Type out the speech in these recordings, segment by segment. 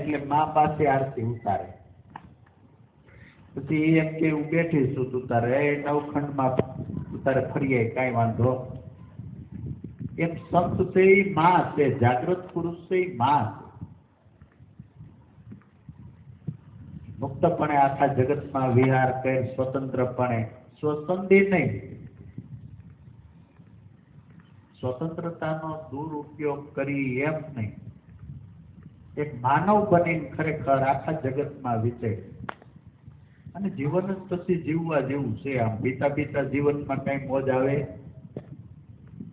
એટલે મા પાસે આરતી ઉતારે. પછી એમ કે હું બેઠી છું, તું તારે નવખંડમાં તું તારે ફરીએ, કાંઈ વાંધો. એમ સંત છે એ માં છે, જાગૃત પુરુષ છે એ માં છે. મુક્તપણે આખા જગતમાં વિહાર કરી, સ્વતંત્રપણે, સ્વસંધી નહીં, સ્વતંત્રતાનો દુરુપયોગ કરી એમ નહીં, એક માનવ બનીને ખરેખર આખા જગતમાં વિચરે. અને જીવન જ પછી જીવવા જેવું છે. આમ બીતા જીવનમાં કઈ મોજ આવે,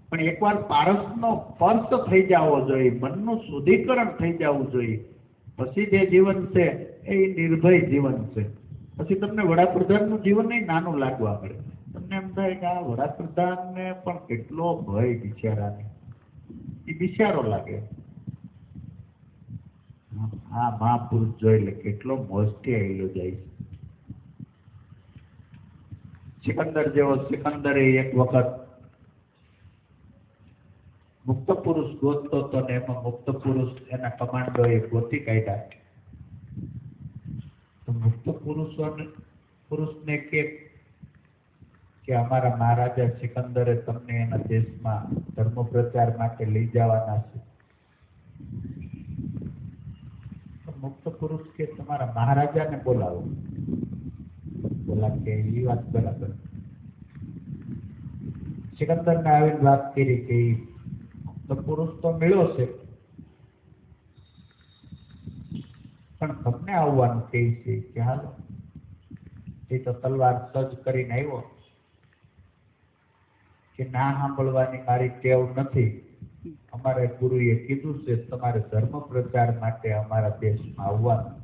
પણ એકવાર પારસનો સ્પર્શ થઈ જવો જોઈએ, મનનું શુદ્ધિકરણ થઈ જવું જોઈએ, પછી જે જીવન છે એ નિર્ભય જીવન છે. પછી તમને વડાપ્રધાનનું જીવન નાનું લાગવા મળે. તમને એમ થાય કે આ વડાપ્રધાનને પણ કેટલો ભય બિચારાને, એ બિચારો લાગે. આ મહાપુરુષ જોઈ લે કેટલો મોજથી આવેલો જાય છે. સિકંદર જેવો સિકંદરે એક વખત મુક્ત પુરુષ ગોતતો હતો ને એમાં મુક્ત પુરુષ એના કમાન્ડો એ ગોતી કાઢ્યા. તો મુક્ત પુરુષને કે અમારા મહારાજા સિકંદરે તમને એના દેશમાં ધર્મ પ્રચાર માટે લઈ જવાના છે. તો મુક્ત પુરુષ કે તમારા મહારાજાને બોલાવો. બોલા કે એ વાત બરાબર. સિકંદરને આવીને વાત કરી કે પુરુષ તો મળ્યો છે, પણ તમને આવવાનું કહે છે કે હાલો. એ તો તલવાર સજ્જ કરીને આવ્યો કે ના સાંભળવાની મારી ટેવ નથી. અમારે ગુરુએ કીધું છે તમારે ધર્મ પ્રચાર માટે અમારા દેશમાં આવવાનું.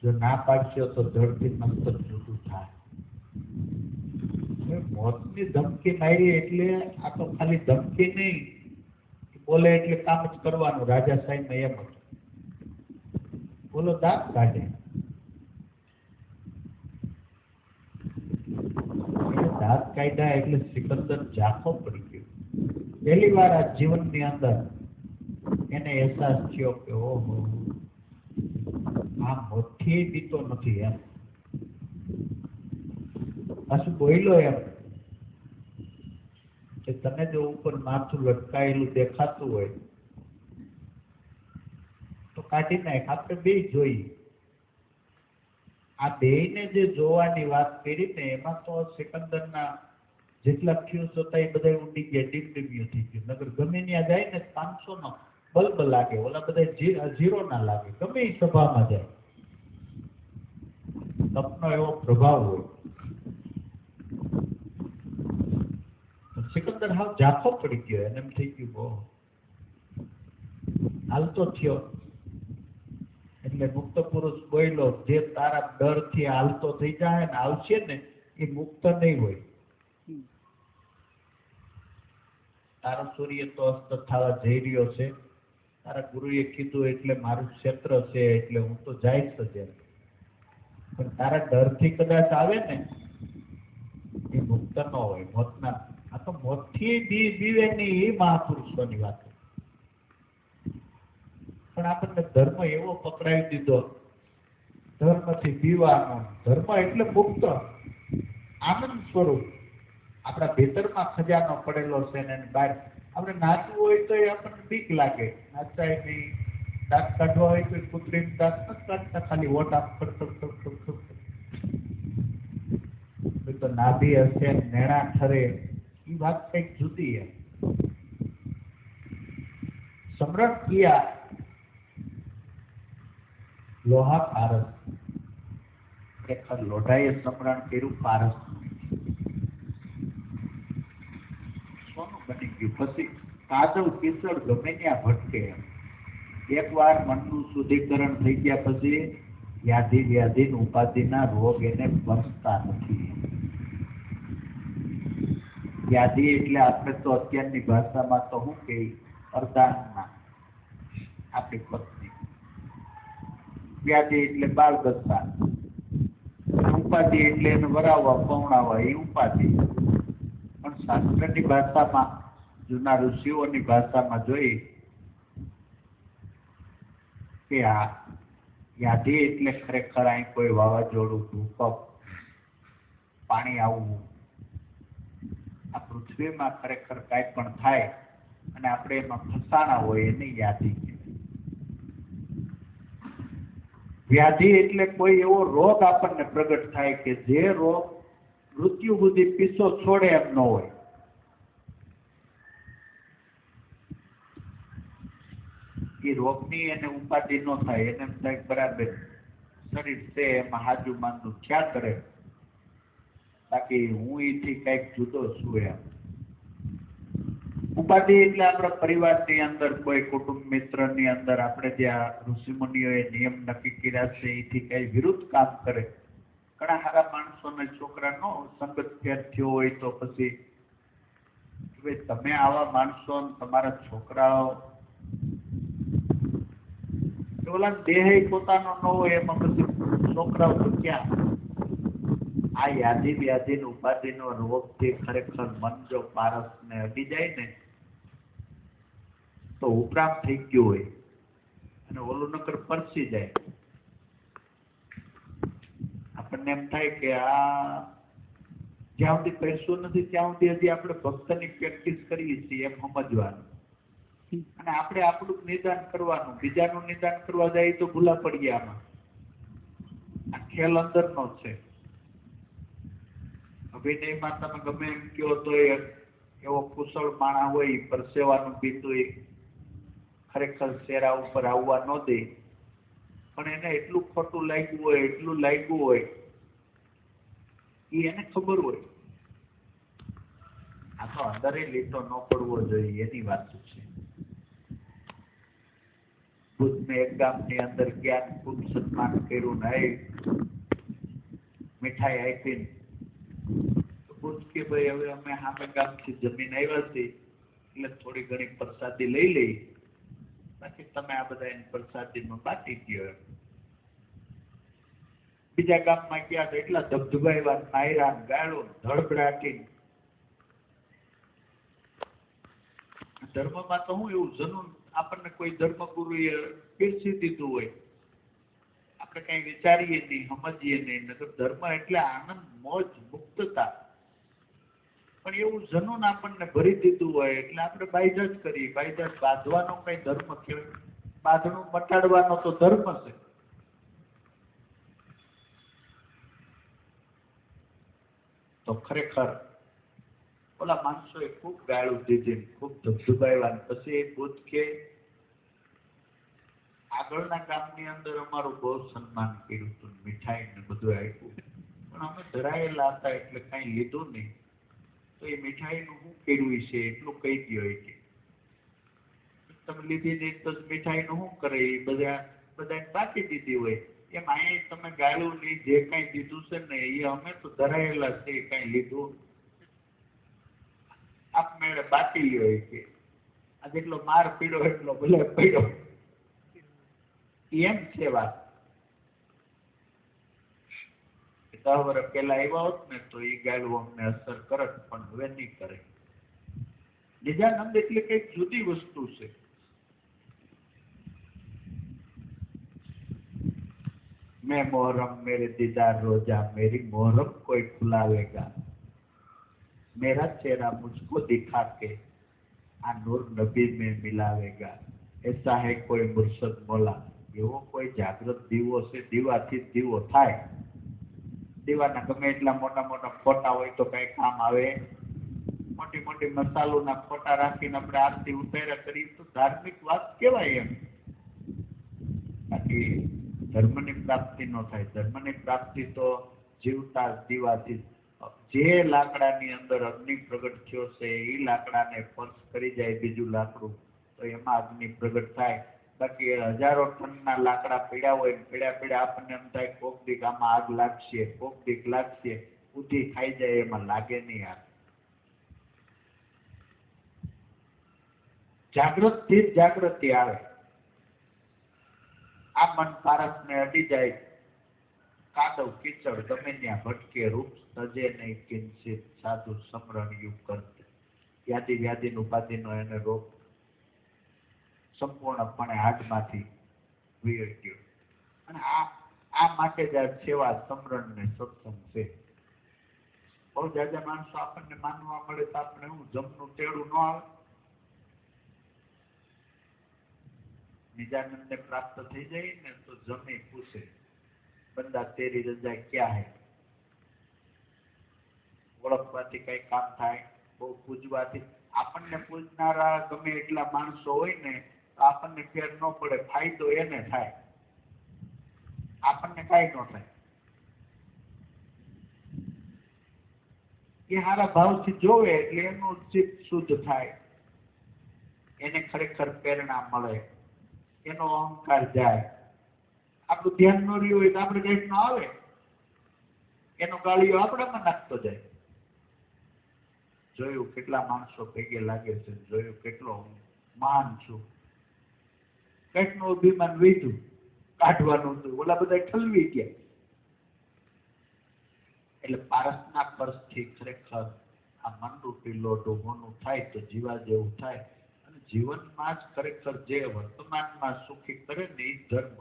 જો ના પાડશો તો જડથી મસ્તક જુદું થાય. મોતની ધમકી મારી એટલે આ તો ખાલી ધમકી નહીં, બોલે એટલે કામ જ કરવાનું. રાજા સાહેબ એમ જ બોલો દાંત કાઢે. દાંત કાઢ્યા એટલે સિકંદર ઝાંખો પડી ગયો. પહેલી વાર આ જીવનની અંદર એને અહેસાસ થયો કે ઓહો, આ મોથી બીતો નથી એમ. પાછું બોલ્યો એમ કે તને જો ઉપર માથું લટકાયેલું દેખાતું હોય તો કાઢી નાખ, આપણે બે જોઈએ. આ બેયને જે જોવાની વાત કરી ને એમાં તો સિકંદરના જેટલા ફ્યુઝ હતા એ બધા ઉડી ગયા, ડીમડીમ્યું થઈ ગયું. નગર ગમે ત્યાં જાય ને 500 નો બલ્બ લાગે, ઓલા બધા 0 ના લાગે. ગમે એ સભામાં જાય, તપનો એવો પ્રભાવ હોય. સિકંદર હાવ ઝાંખો પડી ગયો. એને એમ થઈ ગયું બહુ હાલતો થયો. એટલે મુક્ત પુરુષ બોલ્યો, જે તારા ડરથી હાલતો થઈ જાય ને આવશે ને એ મુક્ત નહીં હોય. તારો સૂર્ય તો અસ્ત થવા જઈ રહ્યો છે. તારા ગુરુએ કીધું એટલે મારું ક્ષેત્ર છે એટલે હું તો જઈશ જ. પણ તારા ડરથી કદાચ આવે ને એ મુક્ત ન હોય, મોતના. આ તો મોતથી બીવે નહીં, એ મહાપુરુષોની વાત. પણ આપણને ધર્મ એવો પકડાવી દીધો, ધર્મથી બીવાનો. ધર્મ એટલે મુક્ત આનંદ સ્વરૂપ. આપણા ભીતરમાં ખજાનો પડેલો છે ને બહાર આપણે નાચવું હોય તો એ આપણને બીક લાગે, નાચાય નહીં. દાંત કાઢવા હોય તો કુત્રિમ દાંત નથી કાઢતા, ખાલી વોટ આપતો તો નાભી હશે, નેણા ઠરે, એ વાત કઈક જુદી. એમ સમ્રાટ કિયા લોહા પારસ, ખરેખર લોઢાએ સમ્રાટ કર્યું પારસ. સોનું બની ગયું. પછી કાદવ કિચડ ગમે ત્યાં ભટકે. એકવાર મનનું શુદ્ધિકરણ થઈ ગયા પછી વ્યાધિ ઉપાધિના રોગ એને બસતા નથી. વ્યાધિ એટલે આપણે તો અત્યારની ભાષામાં તો શું કે અર્ધાંગના, આપણી પત્ની. વ્યાધિ એટલે બાળ દશા, ઉપાધિ એટલે એને વરાવવા પૌણાવવા, એ ઉપાધિ. પણ શાસ્ત્રની ભાષામાં, જૂના ઋષિઓની ભાષામાં જોઈ કે આ યાદી એટલે ખરેખર અહીં કોઈ વાવાઝોડું, ભૂકંપ, પાણી આવવું, આ પૃથ્વીમાં ખરેખર કાંઈ પણ થાય અને આપણે એમાં ફસાણા હોય એની યાદી કહેવાય. વ્યાધિ એટલે કોઈ એવો રોગ આપણને પ્રગટ થાય કે જે રોગ મૃત્યુ સુધી પીછો છોડે એમ ન હોય. એ રોગની એને ઉપાધિ ન થાય, એને એમ થાય બરાબર શરીર છે એમાં હાજુ માંદું થયા કરે, બાકી હું એથી કઈક જુદો છું એમ. ઉપાધિ એટલે આપણા પરિવારની અંદર, કોઈ કુટુંબ મિત્રની અંદર આપણે જ્યાં ઋષિમુનિઓએ નિયમ નક્કી કર્યા છે એથી કઈ વિરુદ્ધ કામ કરે. ઘણા સારા માણસોને છોકરાનો સંગત ફેર થયો હોય તો પછી તમે આવા માણસો તમારા છોકરાઓ ઓલા દેહ પોતાનો ન હોય એમાં પછી છોકરાઓ તો ક્યાં. આ યાદી વ્યાધિ ઉપાધિનો રોગથી ખરેખર મન જો પારસને અડી જાય ને તો ઉપરામ થઈ ગયું હોય અને ઓલું નકર પરસી જાય. આપણને એમ થાય કે આ જ્યાં સુધી પૈસું નથી ત્યાં સુધી હજી આપણે ભક્તની પ્રેક્ટિસ કરીએ છીએ એમ સમજવાનું. અને આપણે આપણું નિદાન કરવાનું, બીજાનું નિદાન કરવા જાય તો ભૂલા પડીએ. આમાં આ ખેલ અંદરનો છે. અભિનયમાં તમે ગમે એમ કહો તો એવો કુશળ માણસ હોય પરસેવાનું પીતું ખરેખર શેરા ઉપર આવવા ન દે, પણ એને એટલું ખોટું લાગ્યું હોય, એટલું લાગ્યું હોય એ એને ખબર હોય. આ તો અંદરે લીટો ન પડવો જોઈએ એની વાત છે. બુદ્ધને એક ગામની અંદર ગયા, ખૂબ સન્માન કર્યું ને મીઠાઈ આપી. બુદ્ધ કે ભાઈ હવે અમે સામે ગામથી જમીન આવ્યા છીએ એટલે થોડી ઘણી પ્રસાદી લઈ લઈ, બાકી તમે આ બધા પ્રસાદીમાં બાટી ગયો. બીજા ગામમાં ગયા તો એટલા ધબધબાવ્યા, નાયરા, ગાળો, ધડબડાટી. ધર્મમાં તો હું એવું જનૂન આપણને કોઈ ધર્મગુરુએ પીરસી દીધું હોય, આપણે કઈ વિચારીએ નહીં, સમજીએ નહીં. નકર ધર્મ એટલે આનંદ, મોજ, મુક્તતા. પણ એવું જનૂન આપણને ભરી દીધું હોય એટલે આપણે બાયજાત કરીએ. બાયજાત બાંધવાનો કઈ ધર્મ કહેવાય? બાંધણું મટાડવાનો તો ધર્મ છે. તો ખરેખર ઓલા માણસોએ ખૂબ ગાળું દીધી, ખૂબ ધબધબાવ્યા. પછી બુદ્ધ કે આગળના ગામની અંદર અમારું બહુ સન્માન કર્યું હતું, મીઠાઈ ને બધું આપ્યું, પણ અમે ધરાયેલા હતા એટલે કઈ લીધું નહીં. તો એ મીઠાઈનું શું કર્યું છે એટલું કહી દો. કે તમે લીધી નહીં તો મીઠાઈનું શું કરે? એ બધા બાકી દીધી હોય એમ. અહીંયા તમે ગાળું નહીં, જે કઈ દીધું છે ને એ અમે તો ધરાયેલા છે, કઈ લીધું આપમેળે બાકી લ્યો. કે આ જેટલો માર પીડો એટલો ભલે પીડો, એમ છે વાત. 10 વર્ષ પહેલા આવ્યા હોત ને તો એ ગાળું અમને અસર કરત, પણ હવે નહીં કરે. નિજાનંદ એટલે કઈક જુદી વસ્તુ છે. मैं मोहरम मेरे दीदार रोजा, मेरी मोहरम कोई खुलावेगा, मेरा चेहरा मुझको दिखा के आ नूर नबी में मिलावेगा, ऐसा है कोई मुर्शद मोला. એવો કોઈ જાગૃત દીવો છે, દીવાથી દીવો થાય. દીવાના ગમે એટલા મોટા મોટા ફોટા હોય તો કઈ કામ આવે? મોટી મોટી મસાલોના ફોટા રાખીને આપણે આરતી ઉતાર્યા કરીએ તો ધાર્મિક વાત કેવાય એમ. બાકી ધર્મની પ્રાપ્તિ ન થાય. ધર્મની પ્રાપ્તિ તો જીવતા દીવાથી. જે લાકડાની અંદર અગ્નિ પ્રગટ થયો છે એ લાકડાને સ્પર્શ કરી જાય બીજું લાકડું તો એમાં અગ્નિ પ્રગટ થાય. બાકી હજારો ટનના લાકડા પીડ્યા હોય, પીડ્યા આપણને એમ થાય કોક દીક આમાં આગ લાગશે, કોક દીક લાગશે, ઉધી ખાઈ જાય, એમાં લાગે નહીં. આગ જાગૃતથી જ જાગૃતિ આવે. આ મન પારસને અડી જાય, કાદવ કીચડ ગમે ત્યાં ભટકે, રૂપ સજે નહીં કિંચિત, સાધુ સમરણ યુગ કરતે. યાદી વ્યાધિ ઉપાધિનો એને રોગ સંપૂર્ણપણે હાથમાંથી વિવેક ગયો. અને આ માટે જ આ સેવા સમરણ ને સત્સંગ છે. બહુ જાજા માણસો આપણને માનવા મળે તો આપણે હું જમનું ટેડું ન આવે. નિજાનંદ ને પ્રાપ્ત થઈ જાય ને તો જમી પૂછે બંદા તેરી રજા ક્યાં હે. ઓળખવાથી કઈ કામ થાય? બહુ પૂજવાથી આપણને પૂજનારા ગમે એટલા માણસો હોય ને તો આપણને ફેર ન પડે, ફાયદો એને થાય, આપણને કઈ ન થાય. એ સારા ભાવથી જોવે એટલે એનું ચિત્ત શુદ્ધ થાય, એને ખરેખર પ્રેરણા મળે, એનો અહંકાર જાય. આપણું ધ્યાન ન રહ્યું હોય તો આપણે કઈક ન આવે, એનો ગાળીઓ આપણામાં નાખતો જાય. જોયું કેટલા માણસો પૈકે લાગે છે, જોયું કેટલો મહાન છું, કઈક નું અભિમાન વીધું કાઢવાનું હતું, ઓલા બધા ઠલવી ગયા. એટલે પારસના પરથી ખરેખર આ મનરૂપી લોઢું હોનું થાય તો જીવા જેવું થાય. અને જીવનમાં જ ખરેખર જે વર્તમાનમાં સુખી કરે ને એ ધર્મ,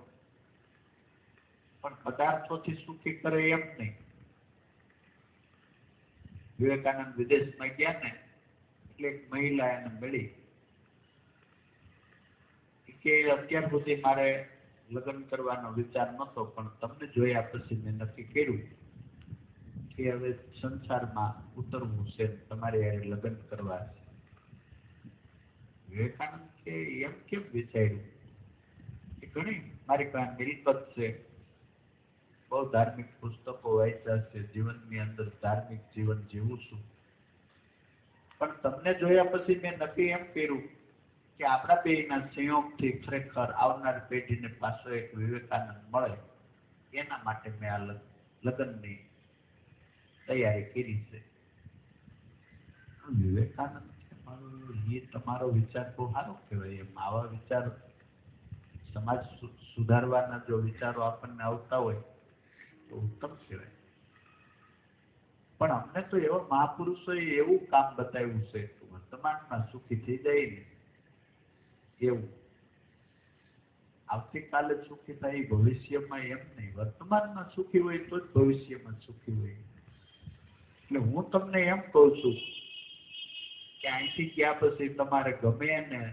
પણ પદાર્થોથી સુખી કરે એમ નહીં. વિવેકાનંદ વિદેશમાં ગયા ને એટલે એક મહિલા એને મળી કે અત્યાર સુધી મારે લગ્ન કરવાનો વિચાર નતો, પણ તમને જોયા પછી મેં નક્કી કર્યું કે હવે સંસારમાં ઉતરવું છે, તમારે યારે લગ્ન કરવા છે. વિવેકાનંદ કે એમ કેમ વિચાર્યું? કે ઘણી મારી પાસે મિલકત છે, બહુ ધાર્મિક પુસ્તકો વાંચ્યા છે, જીવનની અંદર ધાર્મિક જીવન જીવું છું, પણ તમને જોયા પછી મેં નક્કી એમ કર્યું કે આપણા બેયના સંયોગથી ખરેખર આવનાર પેઢીને પાછો એક વિવેકાનંદ મળે, એના માટે મેં આ લગ્નની તૈયારી કરી છે. વિવેકાનંદ એ તમારો વિચાર બહુ સારો કહેવાય. એમ આવા વિચાર, સમાજ સુધારવાના જો વિચારો આપણને આવતા હોય તો ઉત્તમ કહેવાય. પણ અમને તો એવા મહાપુરુષોએ એવું કામ બતાવ્યું છે કે વર્તમાનમાં સુખી થઈ જાય ને એવું. આવતીકાલે સુખી થાય ભવિષ્યમાં એમ નહીં, વર્તમાનમાં સુખી હોય તો જ ભવિષ્યમાં સુખી હોય. એટલે હું તમને એમ કહું છું કે અહીંથી ગયા પછી તમારે ગમે ને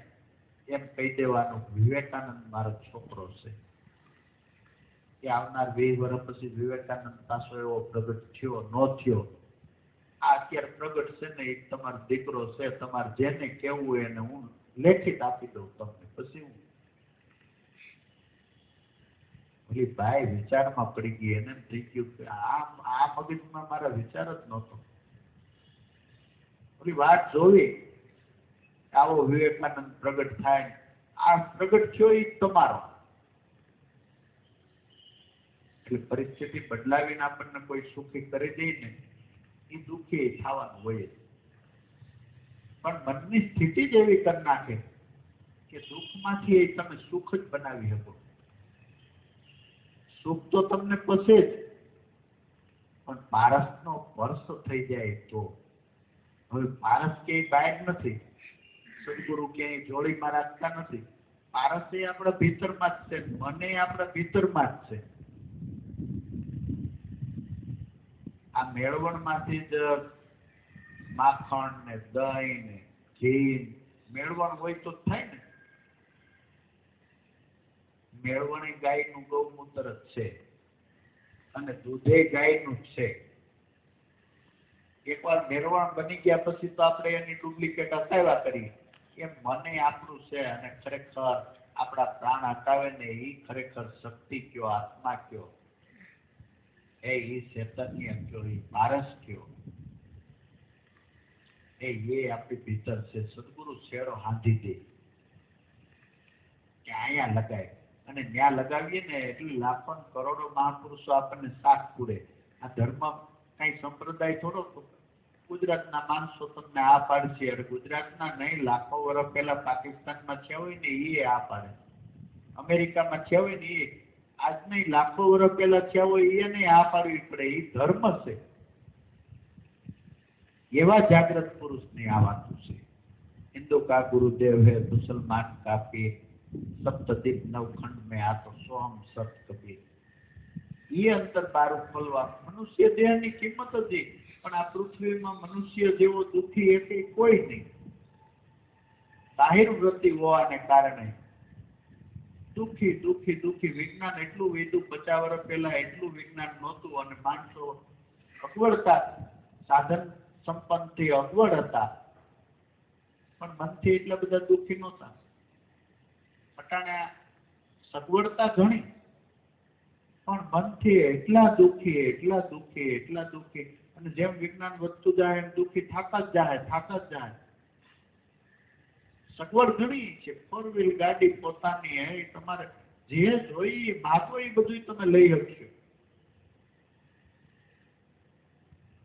એમ કહી દેવાનું વિવેકાનંદ મારો છોકરો છે. કે આવનાર 20 વર્ષ પછી વિવેકાનંદ પાછો એવો પ્રગટ થયો ન થયો, આ અત્યારે પ્રગટ છે ને એક તમારો દીકરો છે, તમારે જેને કેવું હોય એને હું લેખિત આપી દઉં તમને. પછી હું ઓલી ભાઈ વિચારમાં પડી ગઈ, એને થઈ ગયું કે આ મગજમાં મારા વિચાર જ નહોતો. ઓલી વાત જોવી આવો વિવેકાનંદ પ્રગટ થાય, આ પ્રગટ થયો એ તમારો. એટલે પરિસ્થિતિ બદલાવીને આપણને કોઈ સુખી કરી દે ને એ દુઃખી થવાનું હોય જ. પણ મનની સ્થિતિ જ એવી કરી નાખે કે દુઃખમાંથી તમે સુખ જ બનાવી શકો. સુખ તો તમને પસે જ, પણ પારસનો સ્પર્શ થઈ જાય તો. હવે પારસ ક્યાંય બહાર નથી, સદગુરુ ક્યાંય જોડીમાં રાખતા નથી. પારસ એ આપણા ભીતરમાં જ છે, મને આપણા ભીતરમાં જ છે. આ મેળવણમાંથી જ માખણ ને દહીં ને ઘી મેળવણ હોય તો થાય ને. મેળવણ એ ગાયનું ગૌમૂત્ર જ છે અને દૂધે ગાયનું જ છે. એકવાર મેળવણ બની ગયા પછી તો આપણે એની ડુપ્લિકેટ હટાવ્યા કરીએ. એમ મને આપણું છે અને ખરેખર આપણા પ્રાણ હટાવે ને એ ખરેખર શક્તિ કયો, આત્મા કયો, એ ચૈતન્ય કયો, એ પારસ કયો, એ આપણી ભીતર છે. સદગુરુ છેડો હાંધી દે કે અહીંયા લગાય, અને ત્યાં લગાવીએ ને એટલે લાખો કરોડો મહાપુરુષો આપણને સાથ પૂરે. આ ધર્મ કઈ સંપ્રદાય થોડો ગુજરાતના માણસો તમને આ પાડશે, અને ગુજરાતના નહીં લાખો વર્ષ પહેલા પાકિસ્તાનમાં થયા હોય ને એ આ પાડે, અમેરિકામાં થયા હોય ને એ આજ નહીં લાખો વર્ષ પહેલા થયા હોય એને આ પાડવી પડે. એ ધર્મ છે. એવા જાગ્રત પુરુષની આ વાતો છે. હિન્દુ કા ગુરુદેવ હે મુસલમાન કા પીર, सप्तदीप नवखंड में आ तो सोहम सत कबीर ये अंतर बारू खोलवा मनुष्य देहनी किंमत ज पण आ पृथ्वीमां मनुष्य जेवो दुखी एके कोई नहीं जाहिर वृत्ति होवाने कारणे दुखी दुखी दुखी विज्ञान एटलुं वेदुं 50 વર્ષ પહેલા એટલું વિજ્ઞાન નહોતું અને માણસો અગવડતા સાધન સંપન્નથી અગવડ હતા પણ મનથી એટલા બધા દુખી નહોતા અટાણે સગવડતા ઘણી પણ મનથી એટલા દુખી એટલા દુખી એટલા દુખી અને જેમ વિજ્ઞાન વધતું જાય એમ દુખી થાતા જ જાય સગવડ ઘણી છે ફોર વ્હીલ ગાડી પોતાની હે તમારે જે જોઈ માગો એ બધું તમે લઈ શકશો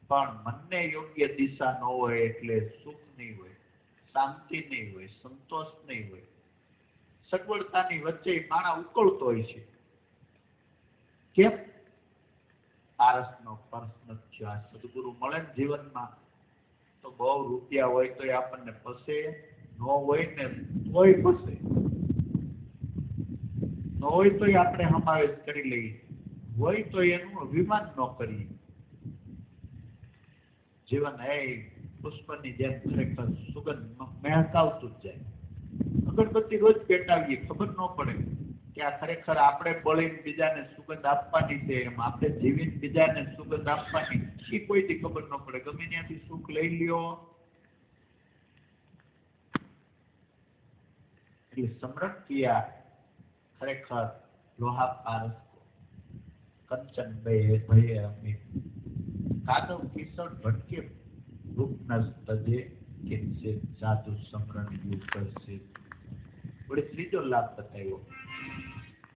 પણ મનને યોગ્ય દિશા ન હોય એટલે સુખ નહીં હોય શાંતિ નહીં હોય સંતોષ નહીં હોય સગવડતાની વચ્ચે માણા ઉકળતો હોય છે કેમ પારસનો પ્રશ્ન છે આ સદગુરુ મળે ને જીવનમાં તો બહુ રૂપિયા હોય તો આપણને ફસે નો હોય ને તોય ફસે ન હોય તો આપણે સમાવેશ કરી લઈએ હોય તો એનું અભિમાન ન કરીએ જીવન હે પુષ્પની જેમ ખરેખર સુગંધ મહેકાવતું જ જાય અગરબત્તી રોજ પેટાવીએ ખબર ન પડે કે આ ખરેખર આપણે બળીને બીજાને સુગંધ આપવાની છે એમ આપણે જીવીને બીજાને સુગંધ આપવાની એ કોઈથી ખબર ન પડે ગમે ત્યાંથી સુખ લઈ લ્યો એટલે સમરણ કિયા ખરેખર લોહા પારસ કંચન ભય અમિત કાદવ કિશોર ભટકે રૂપ ન તજે કિંચિત સાધુ સમરણ યુગ કરશે વળી ત્રીજો લાભ બતાવ્યો